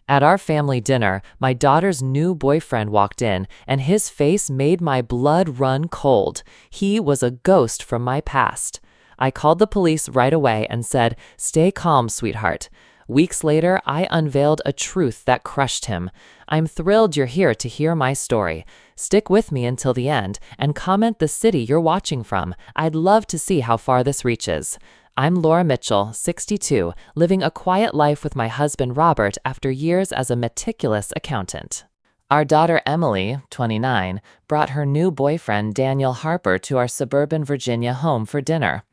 At our family dinner, my daughter's new boyfriend walked in, and his face made my blood run cold. He was a ghost from my past. I called the police right away and said, "Stay calm, sweetheart." Weeks later, I unveiled a truth that crushed him. I'm thrilled you're here to hear my story. Stick with me until the end and comment the city you're watching from. I'd love to see how far this reaches. I'm Laura Mitchell, 62, living a quiet life with my husband Robert after years as a meticulous accountant. Our daughter Emily, 29, brought her new boyfriend Daniel Harper to our suburban Virginia home for dinner.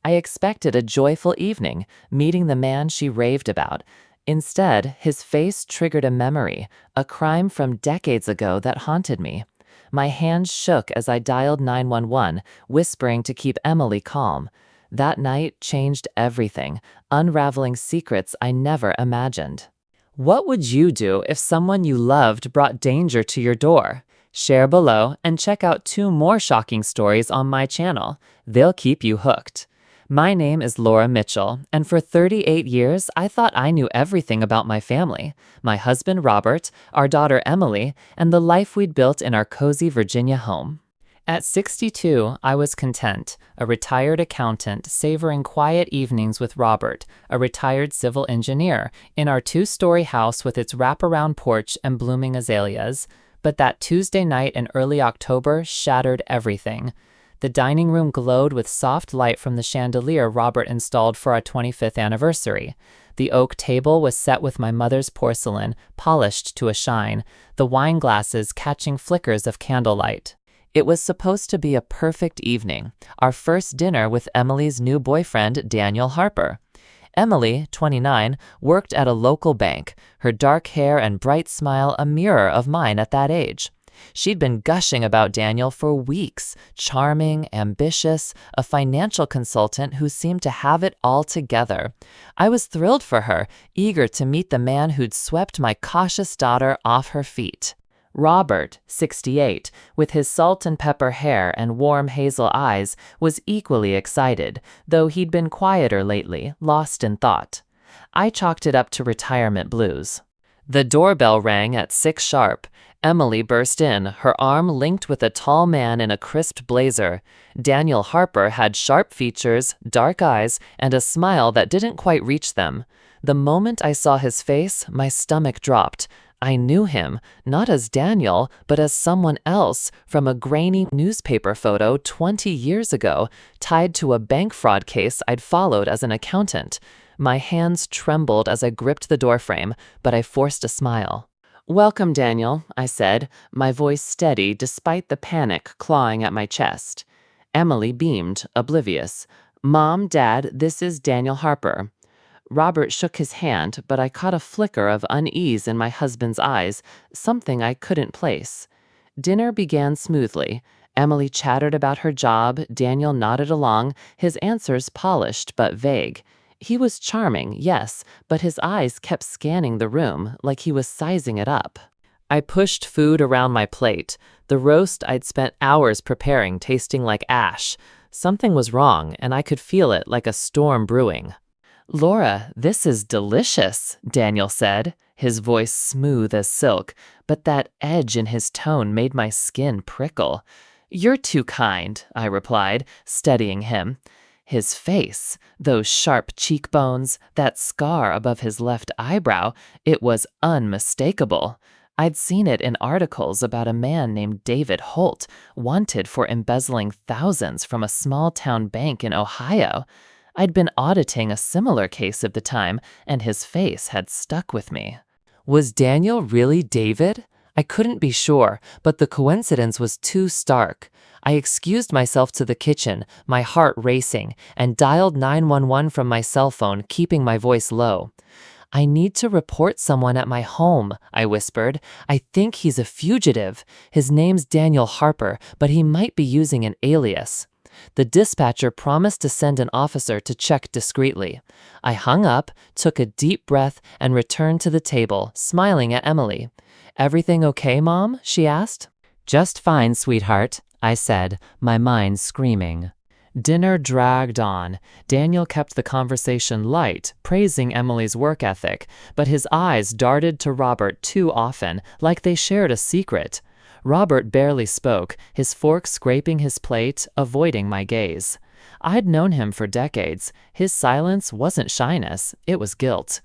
I expected a joyful evening, meeting the man she raved about. Instead, his face triggered a memory, a crime from decades ago that haunted me. My hands shook as I dialed 911, whispering to keep Emily calm. That night changed everything, unraveling secrets I never imagined. What would you do if someone you loved brought danger to your door? Share below and check out 2 more shocking stories on my channel. They'll keep you hooked. My name is Laura Mitchell, and for 38 years, I thought I knew everything about my family, my husband Robert, our daughter Emily, and the life we'd built in our cozy Virginia home. At 62, I was content, a retired accountant savoring quiet evenings with Robert, a retired civil engineer, in our 2-story house with its wraparound porch and blooming azaleas. But that Tuesday night in early October shattered everything. The dining room glowed with soft light from the chandelier Robert installed for our 25th anniversary. The oak table was set with my mother's porcelain, polished to a shine, the wine glasses catching flickers of candlelight. It was supposed to be a perfect evening, our first dinner with Emily's new boyfriend, Daniel Harper. Emily, 29, worked at a local bank, her dark hair and bright smile a mirror of mine at that age. She'd been gushing about Daniel for weeks, charming, ambitious, a financial consultant who seemed to have it all together. I was thrilled for her, eager to meet the man who'd swept my cautious daughter off her feet. Robert, 68, with his salt and pepper hair and warm hazel eyes, was equally excited, though he'd been quieter lately, lost in thought. I chalked it up to retirement blues. The doorbell rang at 6 sharp. Emily burst in, her arm linked with a tall man in a crisped blazer. Daniel Harper had sharp features, dark eyes, and a smile that didn't quite reach them. The moment I saw his face, my stomach dropped. I knew him, not as Daniel, but as someone else, from a grainy newspaper photo 20 years ago, tied to a bank fraud case I'd followed as an accountant. My hands trembled as I gripped the doorframe, but I forced a smile. "Welcome, Daniel," I said, my voice steady despite the panic clawing at my chest. Emily beamed, oblivious. "Mom, Dad, this is Daniel Harper." Robert shook his hand, but I caught a flicker of unease in my husband's eyes, something I couldn't place. Dinner began smoothly. Emily chattered about her job, Daniel nodded along, his answers polished but vague. He was charming, yes, but his eyes kept scanning the room, like he was sizing it up. I pushed food around my plate, the roast I'd spent hours preparing tasting like ash. Something was wrong, and I could feel it like a storm brewing. "Laura, this is delicious," Daniel said, his voice smooth as silk, but that edge in his tone made my skin prickle. "You're too kind," I replied, steadying him. His face, those sharp cheekbones, that scar above his left eyebrow, it was unmistakable. I'd seen it in articles about a man named David Holt, wanted for embezzling thousands from a small-town bank in Ohio. I'd been auditing a similar case at the time, and his face had stuck with me. Was Daniel really David? I couldn't be sure, but the coincidence was too stark. I excused myself to the kitchen, my heart racing, and dialed 911 from my cell phone, keeping my voice low. "I need to report someone at my home," I whispered. "I think he's a fugitive. His name's Daniel Harper, but he might be using an alias." The dispatcher promised to send an officer to check discreetly. I hung up, took a deep breath, and returned to the table, smiling at Emily. "Everything okay, Mom?" she asked. "Just fine, sweetheart," I said, my mind screaming. Dinner dragged on. Daniel kept the conversation light, praising Emily's work ethic, but his eyes darted to Robert too often, like they shared a secret. Robert barely spoke, his fork scraping his plate, avoiding my gaze. I'd known him for decades. His silence wasn't shyness, it was guilt.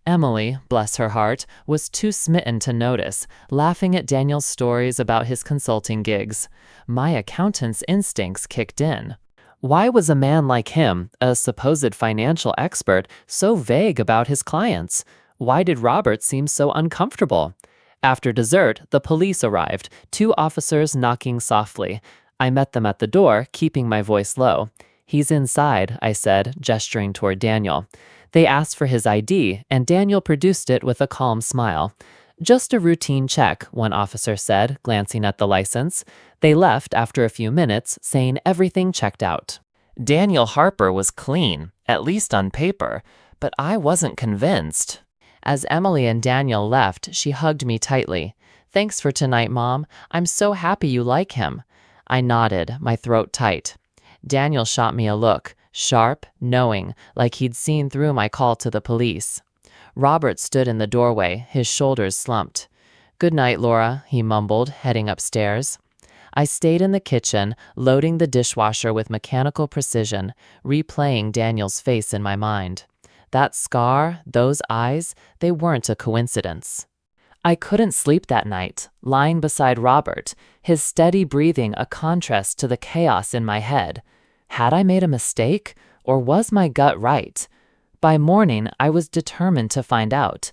Emily, bless her heart, was too smitten to notice, laughing at Daniel's stories about his consulting gigs. My accountant's instincts kicked in. Why was a man like him, a supposed financial expert, so vague about his clients? Why did Robert seem so uncomfortable? After dessert, the police arrived, 2 officers knocking softly. I met them at the door, keeping my voice low. "He's inside," I said, gesturing toward Daniel. They asked for his ID, and Daniel produced it with a calm smile. "Just a routine check," one officer said, glancing at the license. They left after a few minutes, saying everything checked out. Daniel Harper was clean, at least on paper, but I wasn't convinced. As Emily and Daniel left, she hugged me tightly. "Thanks for tonight, Mom. I'm so happy you like him." I nodded, my throat tight. Daniel shot me a look, sharp, knowing, like he'd seen through my call to the police. Robert stood in the doorway, his shoulders slumped. "Good night, Laura," he mumbled, heading upstairs. I stayed in the kitchen, loading the dishwasher with mechanical precision, replaying Daniel's face in my mind. That scar, those eyes, they weren't a coincidence. I couldn't sleep that night, lying beside Robert, his steady breathing a contrast to the chaos in my head. Had I made a mistake, or was my gut right? By morning, I was determined to find out.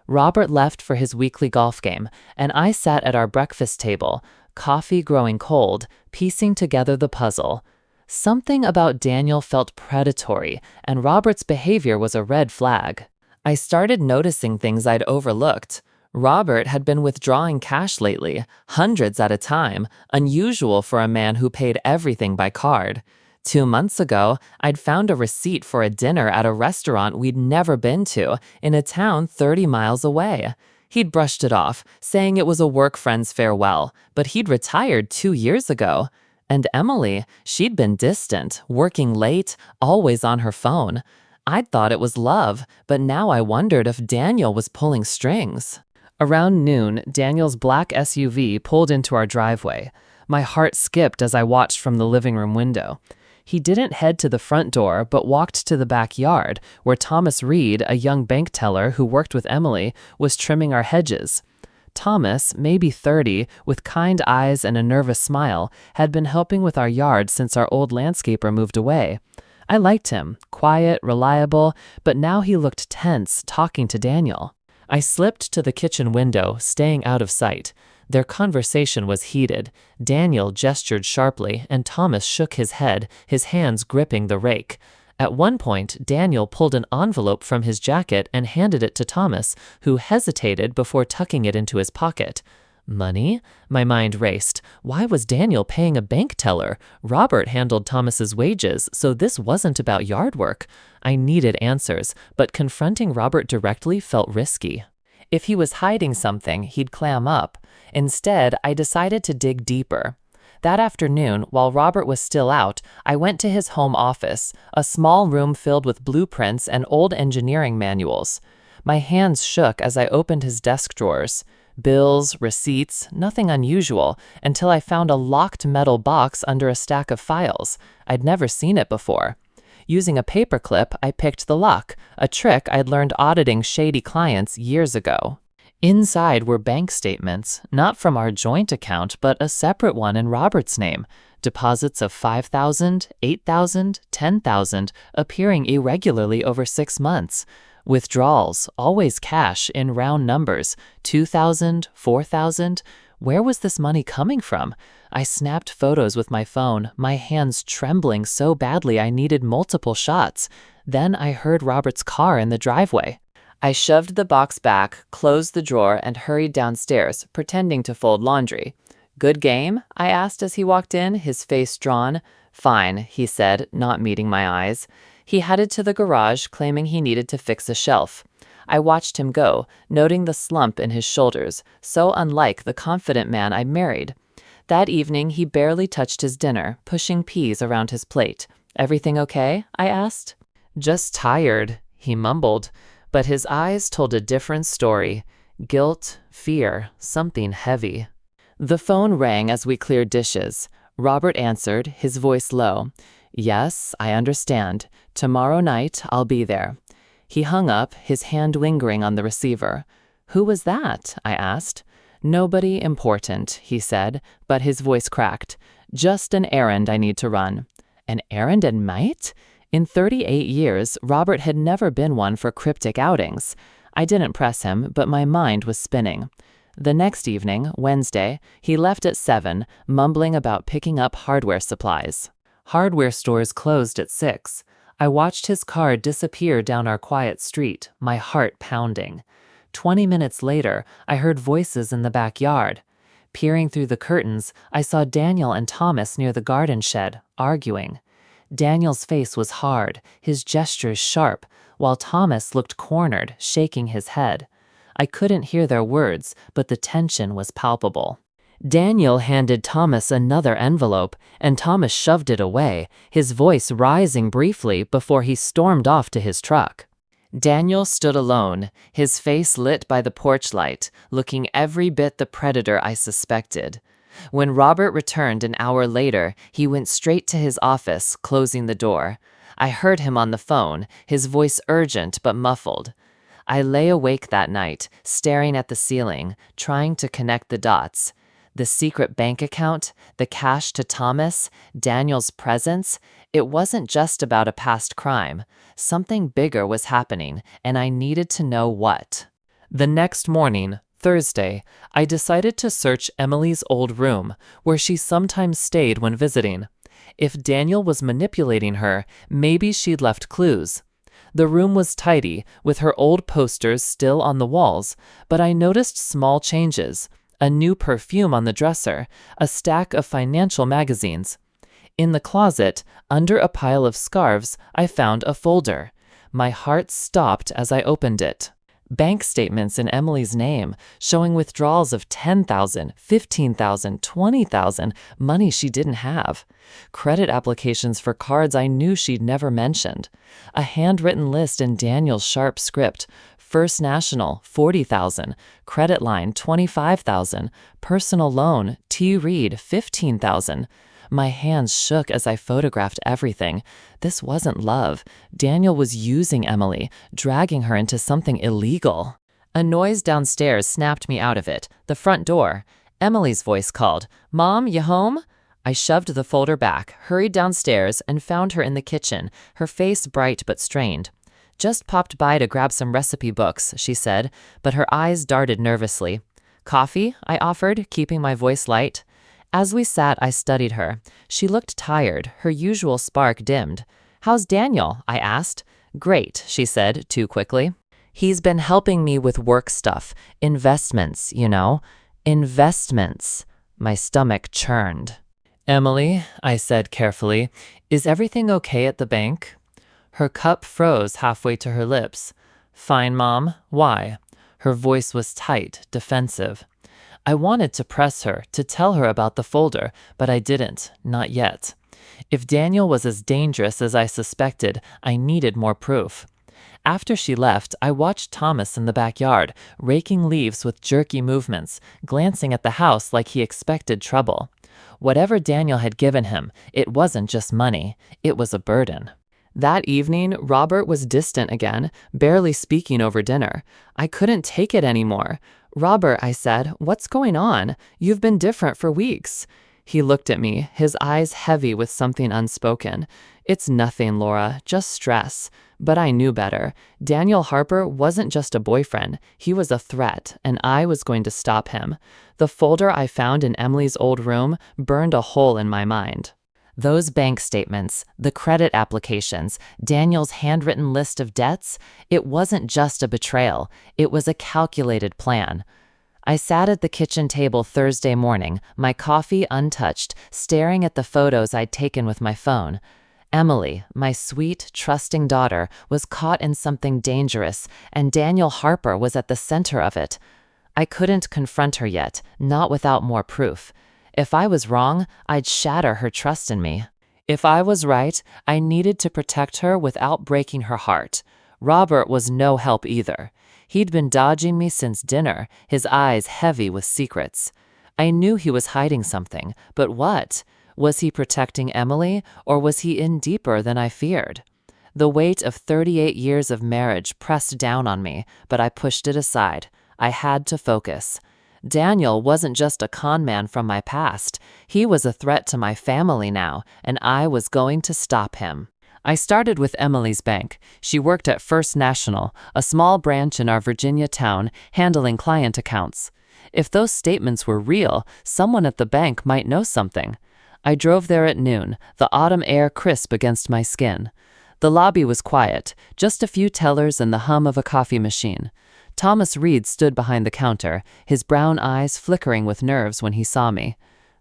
Robert left for his weekly golf game, and I sat at our breakfast table, coffee growing cold, piecing together the puzzle. Something about Daniel felt predatory, and Robert's behavior was a red flag. I started noticing things I'd overlooked. Robert had been withdrawing cash lately, hundreds at a time, unusual for a man who paid everything by card. 2 months ago, I'd found a receipt for a dinner at a restaurant we'd never been to, in a town 30 miles away. He'd brushed it off, saying it was a work friend's farewell, but he'd retired 2 years ago. And Emily, she'd been distant, working late, always on her phone. I'd thought it was love, but now I wondered if Daniel was pulling strings. Around noon, Daniel's black SUV pulled into our driveway. My heart skipped as I watched from the living room window. He didn't head to the front door, but walked to the backyard, where Thomas Reed, a young bank teller who worked with Emily, was trimming our hedges. Thomas, maybe 30, with kind eyes and a nervous smile, had been helping with our yard since our old landscaper moved away. I liked him, quiet, reliable, but now he looked tense, talking to Daniel. I slipped to the kitchen window, staying out of sight. Their conversation was heated. Daniel gestured sharply, and Thomas shook his head, his hands gripping the rake. At one point, Daniel pulled an envelope from his jacket and handed it to Thomas, who hesitated before tucking it into his pocket. Money? My mind raced. Why was Daniel paying a bank teller? Robert handled Thomas's wages, so this wasn't about yard work. I needed answers, but confronting Robert directly felt risky. If he was hiding something, he'd clam up. Instead, I decided to dig deeper. That afternoon, while Robert was still out, I went to his home office, a small room filled with blueprints and old engineering manuals. My hands shook as I opened his desk drawers. Bills, receipts, nothing unusual, until I found a locked metal box under a stack of files. I'd never seen it before. Using a paperclip, I picked the lock, a trick I'd learned auditing shady clients years ago. Inside were bank statements, not from our joint account, but a separate one in Robert's name. Deposits of $5,000, $8,000, $10,000, appearing irregularly over 6 months. Withdrawals, always cash, in round numbers, $2,000, $4,000. Where was this money coming from? I snapped photos with my phone, my hands trembling so badly I needed multiple shots. Then I heard Robert's car in the driveway. I shoved the box back, closed the drawer, and hurried downstairs, pretending to fold laundry. "Good game?" I asked as he walked in, his face drawn. "Fine," he said, not meeting my eyes. He headed to the garage, claiming he needed to fix a shelf. I watched him go, noting the slump in his shoulders, so unlike the confident man I married. That evening, he barely touched his dinner, pushing peas around his plate. Everything okay? I asked. Just tired, he mumbled, but his eyes told a different story. Guilt, fear, something heavy. The phone rang as we cleared dishes. Robert answered, his voice low. Yes, I understand. Tomorrow night, I'll be there. He hung up, his hand lingering on the receiver. Who was that? I asked. Nobody important, he said, but his voice cracked. Just an errand I need to run. An errand at night? In 38 years, Robert had never been one for cryptic outings. I didn't press him, but my mind was spinning. The next evening, Wednesday, he left at 7, mumbling about picking up hardware supplies. Hardware stores closed at 6. I watched his car disappear down our quiet street, my heart pounding. 20 minutes later, I heard voices in the backyard. Peering through the curtains, I saw Daniel and Thomas near the garden shed, arguing. Daniel's face was hard, his gestures sharp, while Thomas looked cornered, shaking his head. I couldn't hear their words, but the tension was palpable. Daniel handed Thomas another envelope, and Thomas shoved it away, his voice rising briefly before he stormed off to his truck. Daniel stood alone, his face lit by the porch light, looking every bit the predator I suspected. When Robert returned an hour later, he went straight to his office, closing the door. I heard him on the phone, his voice urgent but muffled. I lay awake that night, staring at the ceiling, trying to connect the dots. The secret bank account, the cash to Thomas, Daniel's presence, it wasn't just about a past crime. Something bigger was happening, and I needed to know what. The next morning, Thursday, I decided to search Emily's old room, where she sometimes stayed when visiting. If Daniel was manipulating her, maybe she'd left clues. The room was tidy, with her old posters still on the walls, but I noticed small changes. A new perfume on the dresser, a stack of financial magazines. In the closet, under a pile of scarves, I found a folder. My heart stopped as I opened it. Bank statements in Emily's name, showing withdrawals of $10,000, $15,000, $20,000, money she didn't have. Credit applications for cards I knew she'd never mentioned. A handwritten list in Daniel's sharp script. First National, $40,000. Credit line, $25,000. Personal loan, T. Reed, $15,000. My hands shook as I photographed everything. This wasn't love. Daniel was using Emily, dragging her into something illegal. A noise downstairs snapped me out of it. The front door. Emily's voice called, "Mom, you home?" I shoved the folder back, hurried downstairs, and found her in the kitchen, her face bright but strained. "Just popped by to grab some recipe books," she said, but her eyes darted nervously. "Coffee?" I offered, keeping my voice light. As we sat, I studied her. She looked tired, her usual spark dimmed. "How's Daniel?" I asked. "Great," she said, too quickly. "He's been helping me with work stuff. Investments, you know. Investments." My stomach churned. "Emily," I said carefully, "is everything okay at the bank?" Her cup froze halfway to her lips. "Fine, Mom. Why?" Her voice was tight, defensive. I wanted to press her, to tell her about the folder, but I didn't, not yet. If Daniel was as dangerous as I suspected, I needed more proof. After she left, I watched Thomas in the backyard, raking leaves with jerky movements, glancing at the house like he expected trouble. Whatever Daniel had given him, it wasn't just money, it was a burden. That evening, Robert was distant again, barely speaking over dinner. I couldn't take it anymore. "Robert," I said, "what's going on? You've been different for weeks." He looked at me, his eyes heavy with something unspoken. "It's nothing, Laura, just stress." But I knew better. Daniel Harper wasn't just a boyfriend. He was a threat, and I was going to stop him. The folder I found in Emily's old room burned a hole in my mind. Those bank statements, the credit applications, Daniel's handwritten list of debts, it wasn't just a betrayal, it was a calculated plan. I sat at the kitchen table Thursday morning, my coffee untouched, staring at the photos I'd taken with my phone. Emily, my sweet, trusting daughter, was caught in something dangerous, and Daniel Harper was at the center of it. I couldn't confront her yet, not without more proof. If I was wrong, I'd shatter her trust in me. If I was right, I needed to protect her without breaking her heart. Robert was no help either. He'd been dodging me since dinner, his eyes heavy with secrets. I knew he was hiding something, but what? Was he protecting Emily, or was he in deeper than I feared? The weight of 38 years of marriage pressed down on me, but I pushed it aside. I had to focus. Daniel wasn't just a con man from my past. He was a threat to my family now, and I was going to stop him. I started with Emily's bank. She worked at First National, a small branch in our Virginia town, handling client accounts. If those statements were real, someone at the bank might know something. I drove there at noon, the autumn air crisp against my skin. The lobby was quiet, just a few tellers and the hum of a coffee machine. Thomas Reed stood behind the counter, his brown eyes flickering with nerves when he saw me.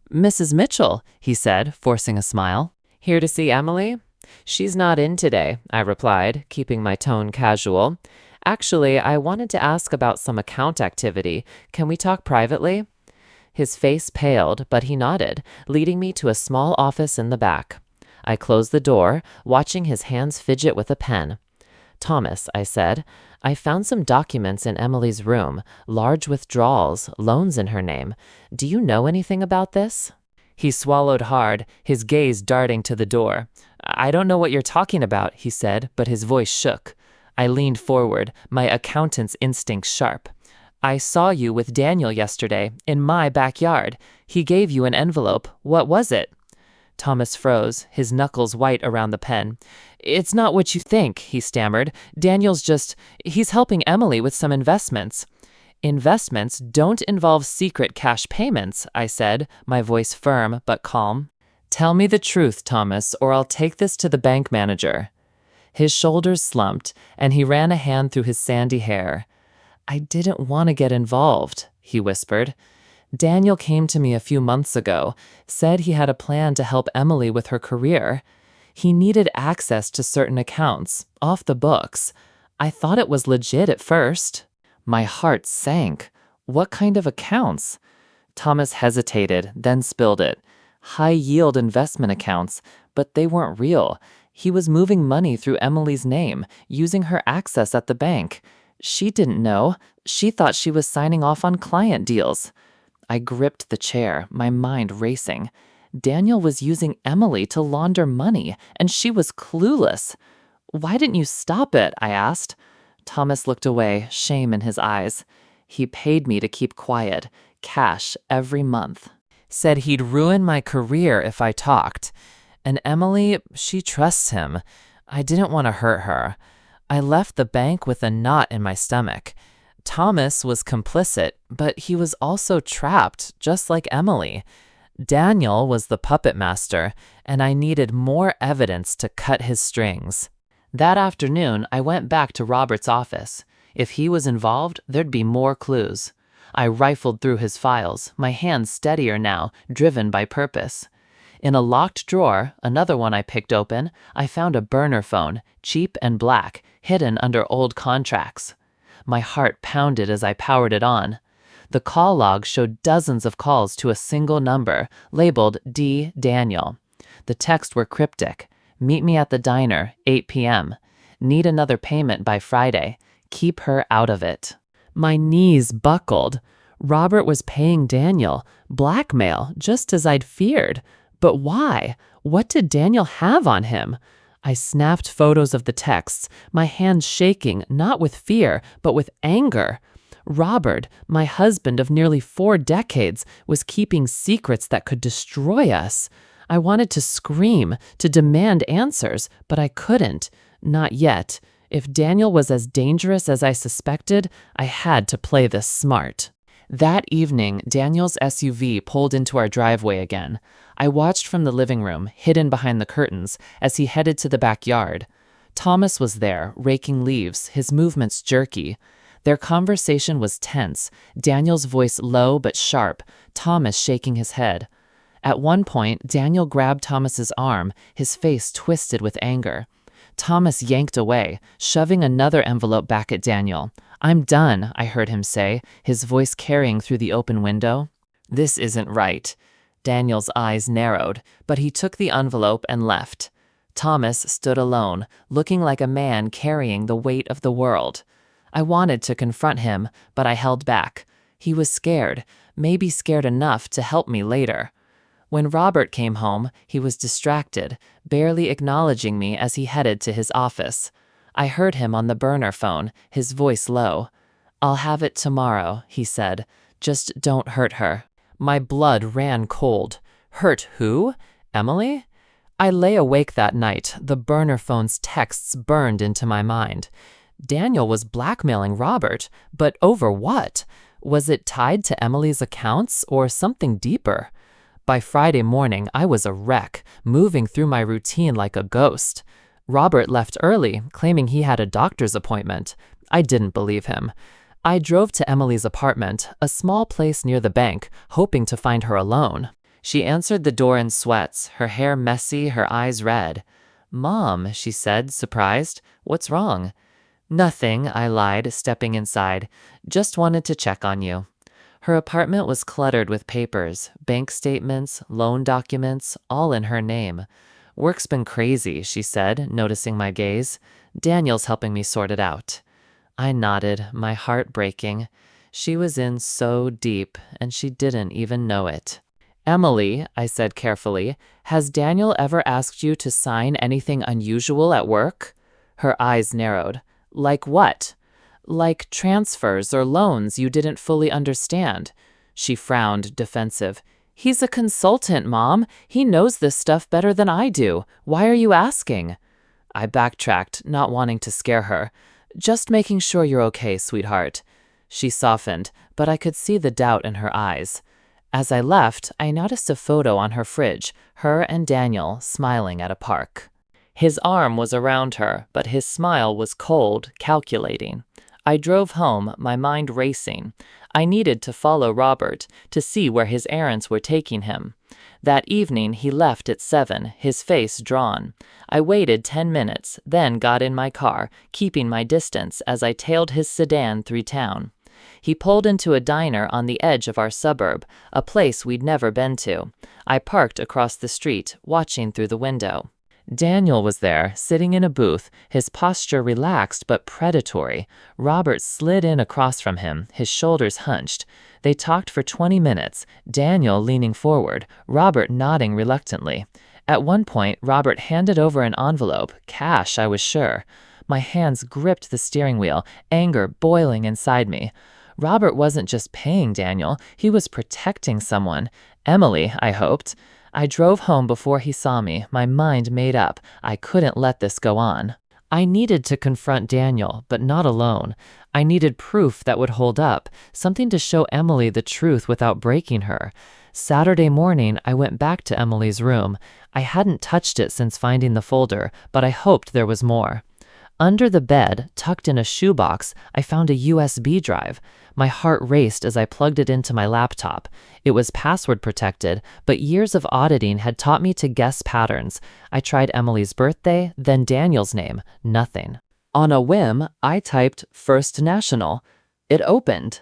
"Mrs. Mitchell," he said, forcing a smile. "Here to see Emily?" "She's not in today," I replied, keeping my tone casual. "Actually, I wanted to ask about some account activity. Can we talk privately?" His face paled, but he nodded, leading me to a small office in the back. I closed the door, watching his hands fidget with a pen. "Thomas," I said, "I found some documents in Emily's room, large withdrawals, loans in her name. Do you know anything about this?" He swallowed hard, his gaze darting to the door. "I don't know what you're talking about," he said, but his voice shook. I leaned forward, my accountant's instincts sharp. "I saw you with Daniel yesterday, in my backyard. He gave you an envelope. What was it?" Thomas froze, his knuckles white around the pen. "It's not what you think," he stammered. He's helping Emily with some investments." "Investments don't involve secret cash payments," I said, my voice firm but calm. "Tell me the truth, Thomas, or I'll take this to the bank manager." His shoulders slumped, and he ran a hand through his sandy hair. "I didn't want to get involved," he whispered. "Daniel came to me a few months ago, said he had a plan to help Emily with her career. He needed access to certain accounts, off the books. I thought it was legit at first." My heart sank. What kind of accounts? Thomas hesitated, then spilled it. High-yield investment accounts, but they weren't real. He was moving money through Emily's name, using her access at the bank. She didn't know. She thought she was signing off on client deals. I gripped the chair, my mind racing. Daniel was using Emily to launder money, and she was clueless. "Why didn't you stop it?" I asked. Thomas looked away, shame in his eyes. "He paid me to keep quiet, cash every month. Said he'd ruin my career if I talked. And Emily, she trusts him. I didn't want to hurt her. I left the bank with a knot in my stomach. Thomas was complicit, but he was also trapped, just like Emily. Daniel was the puppet master, and I needed more evidence to cut his strings. That afternoon, I went back to Robert's office. If he was involved, there'd be more clues. I rifled through his files, my hands steadier now, driven by purpose. In a locked drawer, another one I picked open, I found a burner phone, cheap and black, hidden under old contracts. My heart pounded as I powered it on. The call log showed dozens of calls to a single number, labeled D. Daniel. The texts were cryptic. "Meet me at the diner, 8 p.m. Need another payment by Friday. Keep her out of it." My knees buckled. Robert was paying Daniel. Blackmail, just as I'd feared. But why? What did Daniel have on him? I snapped photos of the texts, my hands shaking, not with fear, but with anger. Robert, my husband of nearly 4 decades, was keeping secrets that could destroy us. I wanted to scream, to demand answers, but I couldn't. Not yet. If Daniel was as dangerous as I suspected, I had to play this smart. That evening, Daniel's SUV pulled into our driveway again. I watched from the living room, hidden behind the curtains, as he headed to the backyard. Thomas was there, raking leaves, his movements jerky. Their conversation was tense, Daniel's voice low but sharp, Thomas shaking his head. At one point, Daniel grabbed Thomas's arm, his face twisted with anger. Thomas yanked away, shoving another envelope back at Daniel. "I'm done," I heard him say, his voice carrying through the open window. "This isn't right." Daniel's eyes narrowed, but he took the envelope and left. Thomas stood alone, looking like a man carrying the weight of the world. I wanted to confront him, but I held back. He was scared, maybe scared enough to help me later. When Robert came home, he was distracted, barely acknowledging me as he headed to his office. I heard him on the burner phone, his voice low. "I'll have it tomorrow," he said. "Just don't hurt her." My blood ran cold. Hurt who? Emily? I lay awake that night, the burner phone's texts burned into my mind. Daniel was blackmailing Robert, but over what? Was it tied to Emily's accounts or something deeper? By Friday morning, I was a wreck, moving through my routine like a ghost. Robert left early, claiming he had a doctor's appointment. I didn't believe him. I drove to Emily's apartment, a small place near the bank, hoping to find her alone. She answered the door in sweats, her hair messy, her eyes red. "Mom," she said, surprised. "What's wrong?" "Nothing," I lied, stepping inside. "Just wanted to check on you." Her apartment was cluttered with papers, bank statements, loan documents, all in her name. "Work's been crazy," she said, noticing my gaze. "Daniel's helping me sort it out." I nodded, my heart breaking. She was in so deep, and she didn't even know it. "Emily," I said carefully, "has Daniel ever asked you to sign anything unusual at work?" Her eyes narrowed. "Like what?" "Like transfers or loans you didn't fully understand." She frowned, defensive. "He's a consultant, Mom. He knows this stuff better than I do. Why are you asking?" I backtracked, not wanting to scare her. "Just making sure you're okay, sweetheart." She softened, but I could see the doubt in her eyes. As I left, I noticed a photo on her fridge, her and Daniel smiling at a park. His arm was around her, but his smile was cold, calculating. I drove home, my mind racing. I needed to follow Robert, to see where his errands were taking him. That evening he left at 7, his face drawn. I waited 10 minutes, then got in my car, keeping my distance as I tailed his sedan through town. He pulled into a diner on the edge of our suburb, a place we'd never been to. I parked across the street, watching through the window. Daniel was there, sitting in a booth, his posture relaxed but predatory. Robert slid in across from him, his shoulders hunched. They talked for 20 minutes, Daniel leaning forward, Robert nodding reluctantly. At one point, Robert handed over an envelope, cash, I was sure. My hands gripped the steering wheel, anger boiling inside me. Robert wasn't just paying Daniel, he was protecting someone. Emily, I hoped. I drove home before he saw me, my mind made up. I couldn't let this go on. I needed to confront Daniel, but not alone. I needed proof that would hold up, something to show Emily the truth without breaking her. Saturday morning, I went back to Emily's room. I hadn't touched it since finding the folder, but I hoped there was more. Under the bed, tucked in a shoebox, I found a USB drive. My heart raced as I plugged it into my laptop. It was password protected, but years of auditing had taught me to guess patterns. I tried Emily's birthday, then Daniel's name. Nothing. On a whim, I typed First National. It opened.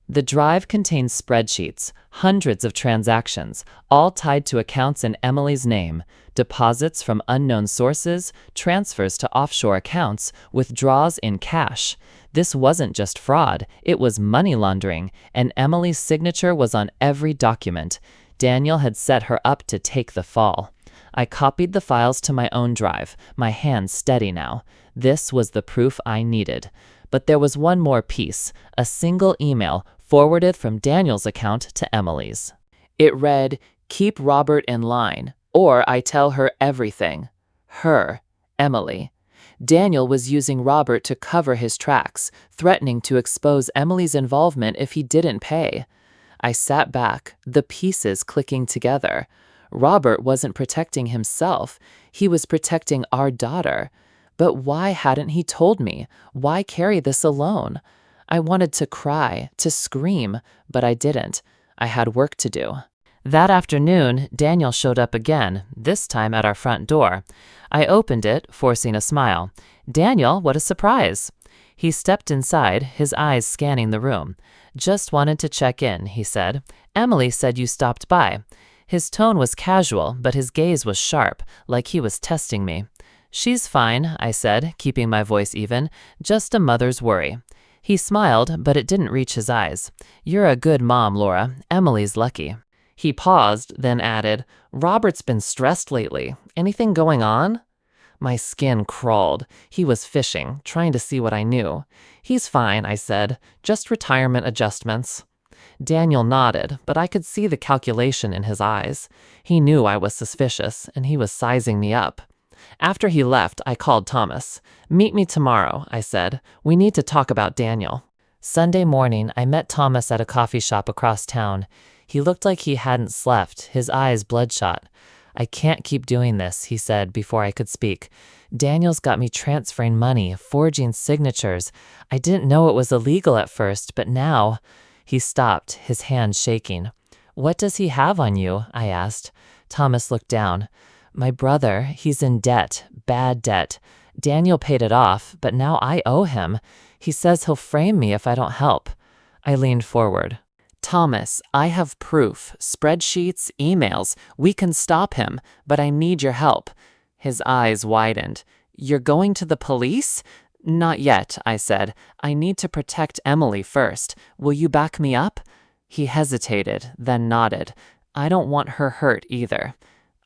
The drive contained spreadsheets, hundreds of transactions, all tied to accounts in Emily's name, deposits from unknown sources, transfers to offshore accounts, withdrawals in cash. This wasn't just fraud, it was money laundering, and Emily's signature was on every document. Daniel had set her up to take the fall. I copied the files to my own drive, my hands steady now. This was the proof I needed. But there was one more piece, a single email forwarded from Daniel's account to Emily's. It read, "Keep Robert in line, or I tell her everything." Her, Emily. Daniel was using Robert to cover his tracks, threatening to expose Emily's involvement if he didn't pay. I sat back, the pieces clicking together. Robert wasn't protecting himself, he was protecting our daughter. But why hadn't he told me? Why carry this alone? I wanted to cry, to scream, but I didn't. I had work to do. That afternoon, Daniel showed up again, this time at our front door. I opened it, forcing a smile. "Daniel, what a surprise." He stepped inside, his eyes scanning the room. "Just wanted to check in," he said. "Emily said you stopped by." His tone was casual, but his gaze was sharp, like he was testing me. "She's fine," I said, keeping my voice even, "just a mother's worry." He smiled, but it didn't reach his eyes. "You're a good mom, Laura. Emily's lucky." He paused, then added, "Robert's been stressed lately. Anything going on?" My skin crawled. He was fishing, trying to see what I knew. "He's fine," I said. "Just retirement adjustments." Daniel nodded, but I could see the calculation in his eyes. He knew I was suspicious, and he was sizing me up. After he left, I called Thomas. "Meet me tomorrow," I said. "We need to talk about Daniel." Sunday morning, I met Thomas at a coffee shop across town. He looked like he hadn't slept, his eyes bloodshot. "I can't keep doing this," he said before I could speak. "Daniel's got me transferring money, forging signatures. I didn't know it was illegal at first, but now—" He stopped, his hands shaking. "What does he have on you?" I asked. Thomas looked down. "My brother, he's in debt, bad debt. Daniel paid it off, but now I owe him. He says he'll frame me if I don't help." I leaned forward. "Thomas, I have proof, spreadsheets, emails. We can stop him, but I need your help." His eyes widened. "You're going to the police?" "Not yet," I said. "I need to protect Emily first. Will you back me up?" He hesitated, then nodded. "I don't want her hurt either."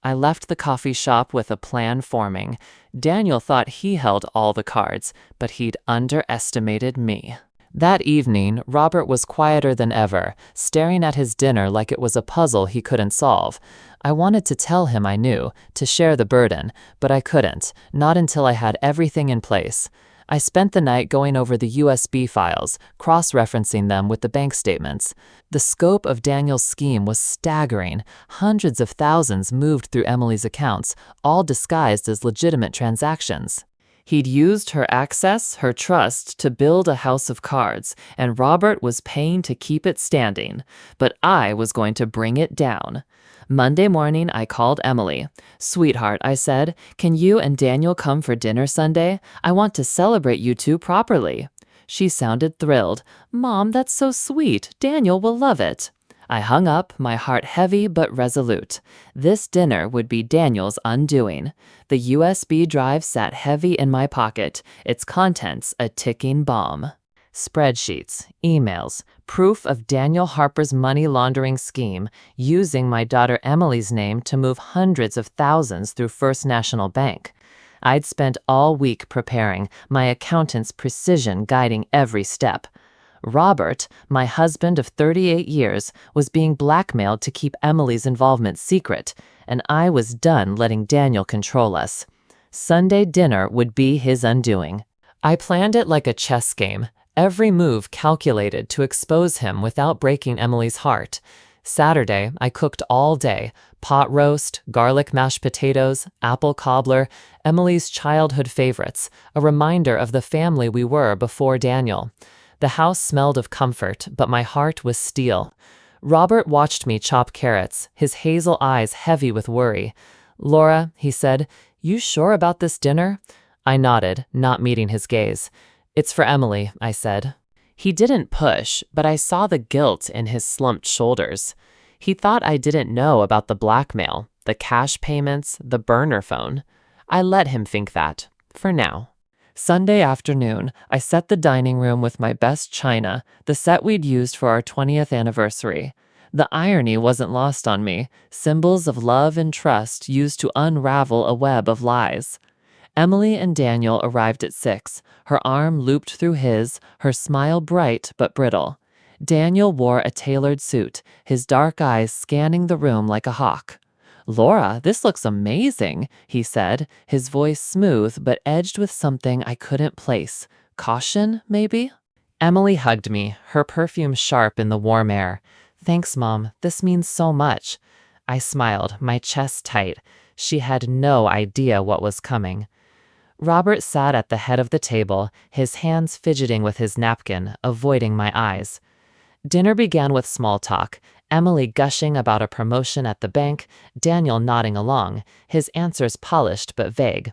I left the coffee shop with a plan forming. Daniel thought he held all the cards, but he'd underestimated me. That evening, Robert was quieter than ever, staring at his dinner like it was a puzzle he couldn't solve. I wanted to tell him I knew, to share the burden, but I couldn't, not until I had everything in place. I spent the night going over the USB files, cross-referencing them with the bank statements. The scope of Daniel's scheme was staggering. Hundreds of thousands moved through Emily's accounts, all disguised as legitimate transactions. He'd used her access, her trust, to build a house of cards, and Robert was paying to keep it standing. But I was going to bring it down. Monday morning, I called Emily. "Sweetheart," I said, "can you and Daniel come for dinner Sunday? I want to celebrate you two properly." She sounded thrilled. "Mom, that's so sweet. Daniel will love it." I hung up, my heart heavy but resolute. This dinner would be Daniel's undoing. The USB drive sat heavy in my pocket, its contents a ticking bomb. Spreadsheets, emails, proof of Daniel Harper's money laundering scheme, using my daughter Emily's name to move hundreds of thousands through First National Bank. I'd spent all week preparing, my accountant's precision guiding every step. Robert, my husband of 38 years, was being blackmailed to keep Emily's involvement secret, and I was done letting Daniel control us. Sunday dinner would be his undoing. I planned it like a chess game, every move calculated to expose him without breaking Emily's heart. Saturday, I cooked all day, pot roast, garlic mashed potatoes, apple cobbler, Emily's childhood favorites, a reminder of the family we were before Daniel. The house smelled of comfort, but my heart was steel. Robert watched me chop carrots, his hazel eyes heavy with worry. "Laura," he said, "you sure about this dinner?" I nodded, not meeting his gaze. "It's for Emily," I said. He didn't push, but I saw the guilt in his slumped shoulders. He thought I didn't know about the blackmail, the cash payments, the burner phone. I let him think that, for now. Sunday afternoon, I set the dining room with my best china, the set we'd used for our 20th anniversary. The irony wasn't lost on me, symbols of love and trust used to unravel a web of lies. Emily and Daniel arrived at 6, her arm looped through his, her smile bright but brittle. Daniel wore a tailored suit, his dark eyes scanning the room like a hawk. "Laura, this looks amazing," he said, his voice smooth but edged with something I couldn't place. Caution, maybe? Emily hugged me, her perfume sharp in the warm air. "Thanks, Mom. This means so much." I smiled, my chest tight. She had no idea what was coming. Robert sat at the head of the table, his hands fidgeting with his napkin, avoiding my eyes. Dinner began with small talk, Emily gushing about a promotion at the bank, Daniel nodding along, his answers polished but vague.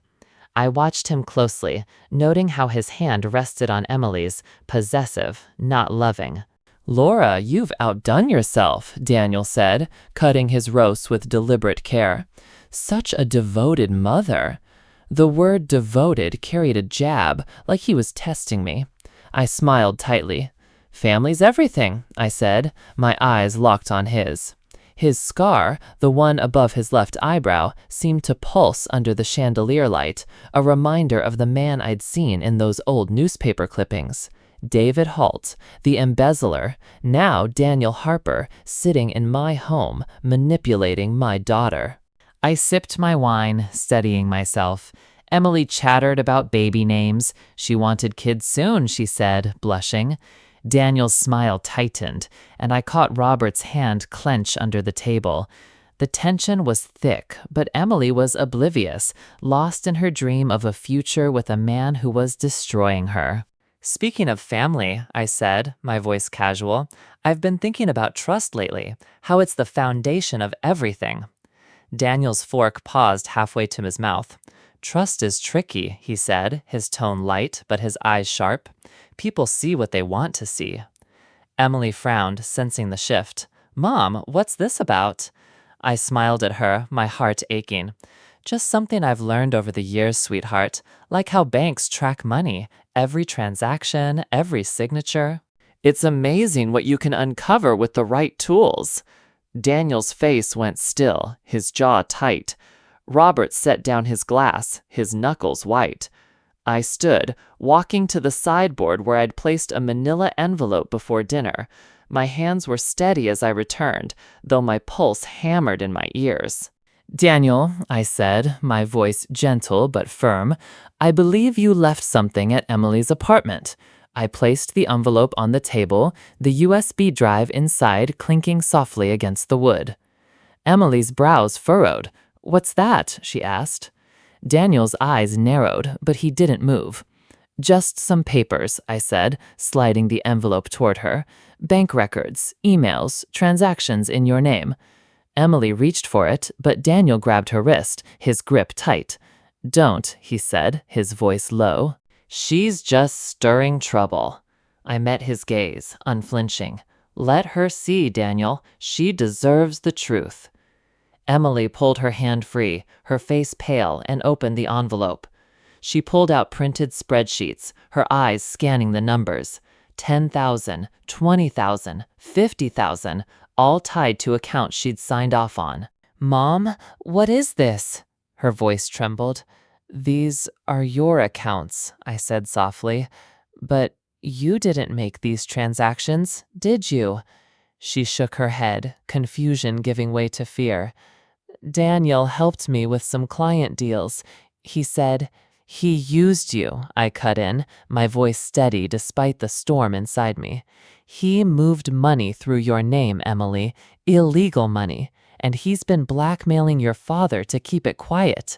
I watched him closely, noting how his hand rested on Emily's, possessive, not loving. "Laura, you've outdone yourself," Daniel said, cutting his roast with deliberate care. "Such a devoted mother." The word devoted carried a jab, like he was testing me. I smiled tightly. "Family's everything," I said, my eyes locked on his. His scar, the one above his left eyebrow, seemed to pulse under the chandelier light, a reminder of the man I'd seen in those old newspaper clippings. David Holt, the embezzler, now Daniel Harper, sitting in my home, manipulating my daughter. I sipped my wine, steadying myself. Emily chattered about baby names. She wanted kids soon, she said, blushing. Daniel's smile tightened, and I caught Robert's hand clench under the table. The tension was thick, but Emily was oblivious, lost in her dream of a future with a man who was destroying her. "Speaking of family," I said, my voice casual, "I've been thinking about trust lately, how it's the foundation of everything." Daniel's fork paused halfway to his mouth. "Trust is tricky," he said, his tone light but his eyes sharp. "People see what they want to see." Emily frowned, sensing the shift. "Mom, what's this about?" I smiled at her, my heart aching. "Just something I've learned over the years, sweetheart, like how banks track money, every transaction, every signature. It's amazing what you can uncover with the right tools." Daniel's face went still, his jaw tight. Robert set down his glass, his knuckles white. I stood, walking to the sideboard where I'd placed a manila envelope before dinner. My hands were steady as I returned, though my pulse hammered in my ears. "Daniel," I said, my voice gentle but firm, "I believe you left something at Emily's apartment." I placed the envelope on the table, the USB drive inside clinking softly against the wood. Emily's brows furrowed. "What's that?" she asked. Daniel's eyes narrowed, but he didn't move. "Just some papers," I said, sliding the envelope toward her. "Bank records, emails, transactions in your name." Emily reached for it, but Daniel grabbed her wrist, his grip tight. "Don't," he said, his voice low. "She's just stirring trouble." I met his gaze, unflinching. "Let her see, Daniel. She deserves the truth." Emily pulled her hand free, her face pale, and opened the envelope. She pulled out printed spreadsheets, her eyes scanning the numbers. 10,000, 20,000, 50,000, all tied to accounts she'd signed off on. "Mom, what is this?" Her voice trembled. "These are your accounts," I said softly. "But you didn't make these transactions, did you?" She shook her head, confusion giving way to fear. "Daniel helped me with some client deals. He said—" "He used you," I cut in, my voice steady despite the storm inside me. "He moved money through your name, Emily, illegal money, and he's been blackmailing your father to keep it quiet."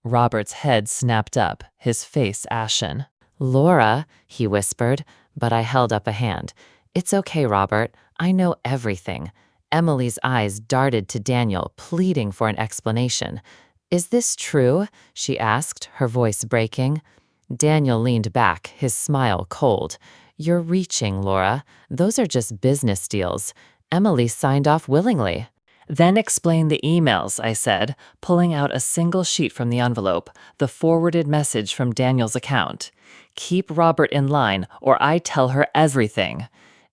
Robert's head snapped up, his face ashen. "Laura," he whispered, but I held up a hand. "It's okay, Robert. I know everything." Emily's eyes darted to Daniel, pleading for an explanation. "Is this true?" she asked, her voice breaking. Daniel leaned back, his smile cold. "You're reaching, Laura. Those are just business deals. Emily signed off willingly." "Then explain the emails," I said, pulling out a single sheet from the envelope, the forwarded message from Daniel's account. "Keep Robert in line, or I tell her everything."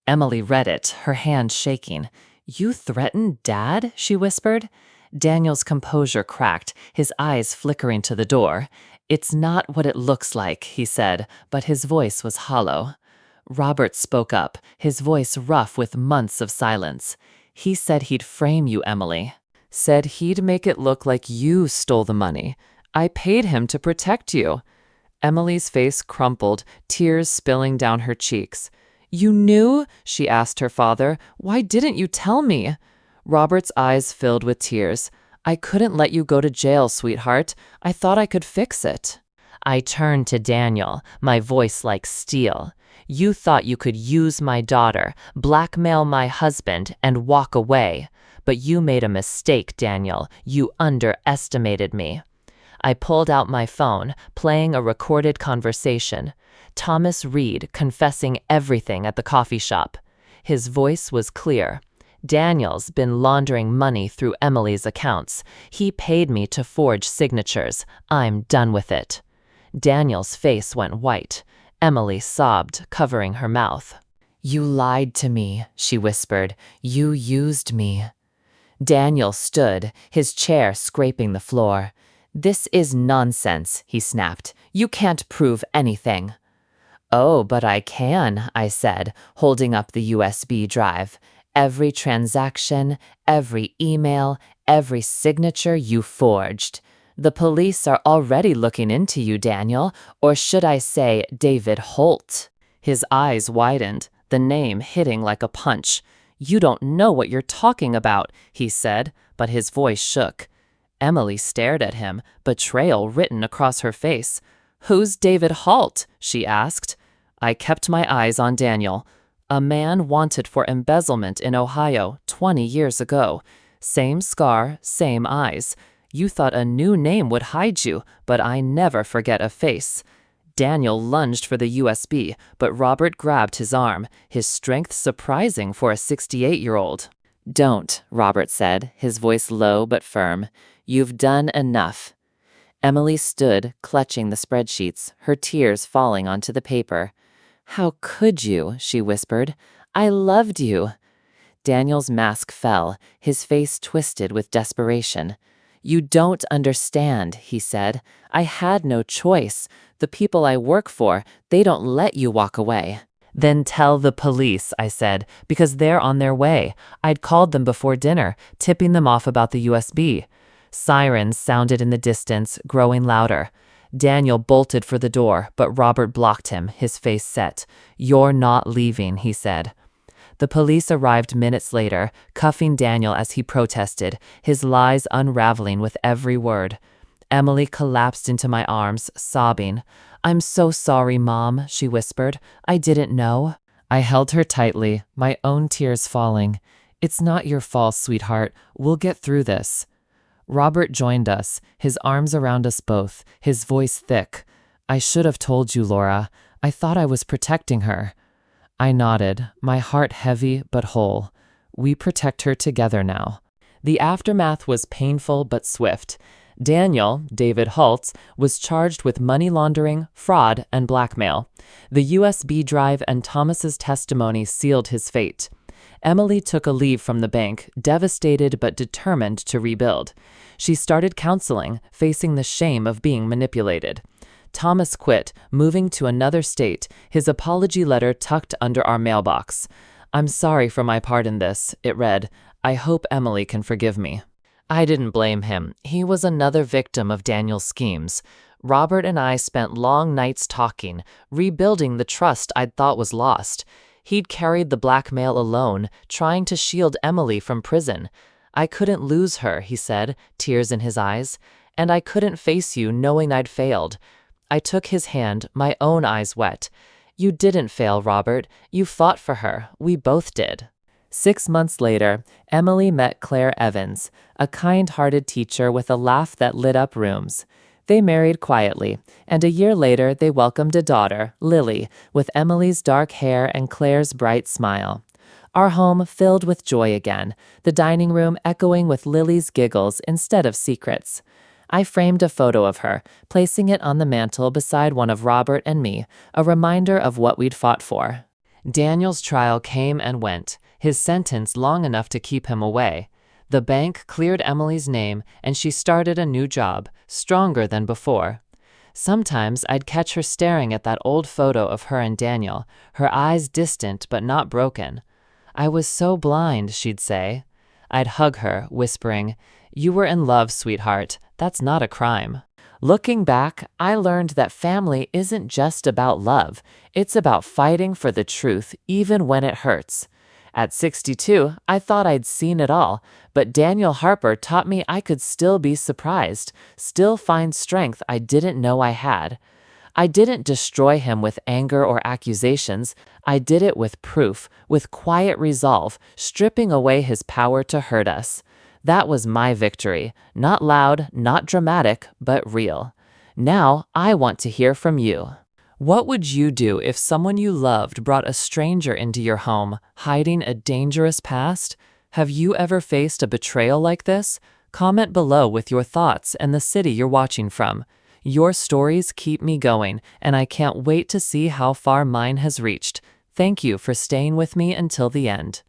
Emily read it, her hand shaking. "You threatened Dad?" she whispered. Daniel's composure cracked, his eyes flickering to the door. "It's not what it looks like," he said, but his voice was hollow. Robert spoke up, his voice rough with months of silence. "He said he'd frame you, Emily. Said he'd make it look like you stole the money. I paid him to protect you." Emily's face crumpled, tears spilling down her cheeks. "You knew?" she asked her father. "Why didn't you tell me?" Robert's eyes filled with tears. "I couldn't let you go to jail, sweetheart. I thought I could fix it." I turned to Daniel, my voice like steel. "You thought you could use my daughter, blackmail my husband, and walk away. But you made a mistake, Daniel. You underestimated me." I pulled out my phone, playing a recorded conversation. Thomas Reed confessing everything at the coffee shop. His voice was clear. Daniel's been laundering money through Emily's accounts. He paid me to forge signatures. I'm done with it. Daniel's face went white. Emily sobbed, covering her mouth. You lied to me, she whispered. You used me. Daniel stood, his chair scraping the floor. This is nonsense, he snapped. You can't prove anything. Oh, but I can, I said, holding up the USB drive. Every transaction, every email, every signature you forged. The police are already looking into you, Daniel, or should I say David Holt. His eyes widened, the name hitting like a punch. You don't know what you're talking about, he said, but his voice shook. Emily stared at him, betrayal written across her face. Who's David Holt? She asked. I kept my eyes on Daniel. A man wanted for embezzlement in Ohio 20 years ago. Same scar, same eyes. You thought a new name would hide you, but I never forget a face. Daniel lunged for the USB, but Robert grabbed his arm, his strength surprising for a 68-year-old. Don't, Robert said, his voice low but firm. You've done enough. Emily stood, clutching the spreadsheets, her tears falling onto the paper. How could you? She whispered. I loved you. Daniel's mask fell, his face twisted with desperation. You don't understand, he said. I had no choice. The people I work for, they don't let you walk away. Then tell the police, I said, because they're on their way. I'd called them before dinner, tipping them off about the USB. Sirens sounded in the distance, growing louder. Daniel bolted for the door, but Robert blocked him, his face set. You're not leaving, he said. The police arrived minutes later, cuffing Daniel as he protested, his lies unraveling with every word. Emily collapsed into my arms, sobbing. I'm so sorry, Mom, she whispered. I didn't know. I held her tightly, my own tears falling. It's not your fault, sweetheart. We'll get through this. Robert joined us, his arms around us both, his voice thick. I should have told you, Laura. I thought I was protecting her. I nodded, my heart heavy but whole. We protect her together now. The aftermath was painful but swift. Daniel, David Holt, was charged with money laundering, fraud, and blackmail. The USB drive and Thomas's testimony sealed his fate. Emily took a leave from the bank, devastated but determined to rebuild. She started counseling, facing the shame of being manipulated. Thomas quit, moving to another state, his apology letter tucked under our mailbox. I'm sorry for my part in this, it read. I hope Emily can forgive me. I didn't blame him. He was another victim of Daniel's schemes. Robert and I spent long nights talking, rebuilding the trust I'd thought was lost. He'd carried the blackmail alone, trying to shield Emily from prison. I couldn't lose her, he said, tears in his eyes. And I couldn't face you knowing I'd failed. I took his hand, my own eyes wet. You didn't fail, Robert. You fought for her. We both did. 6 months later, Emily met Claire Evans, a kind-hearted teacher with a laugh that lit up rooms. They married quietly, and a year later they welcomed a daughter, Lily, with Emily's dark hair and Claire's bright smile. Our home filled with joy again, the dining room echoing with Lily's giggles instead of secrets. I framed a photo of her, placing it on the mantel beside one of Robert and me, a reminder of what we'd fought for. Daniel's trial came and went, his sentence long enough to keep him away. The bank cleared Emily's name, and she started a new job, stronger than before. Sometimes I'd catch her staring at that old photo of her and Daniel, her eyes distant but not broken. I was so blind, she'd say. I'd hug her, whispering, You were in love, sweetheart. That's not a crime. Looking back, I learned that family isn't just about love. It's about fighting for the truth, even when it hurts. At 62, I thought I'd seen it all, but Daniel Harper taught me I could still be surprised, still find strength I didn't know I had. I didn't destroy him with anger or accusations. I did it with proof, with quiet resolve, stripping away his power to hurt us. That was my victory, not loud, not dramatic, but real. Now I want to hear from you. What would you do if someone you loved brought a stranger into your home, hiding a dangerous past? Have you ever faced a betrayal like this? Comment below with your thoughts and the city you're watching from. Your stories keep me going, and I can't wait to see how far mine has reached. Thank you for staying with me until the end.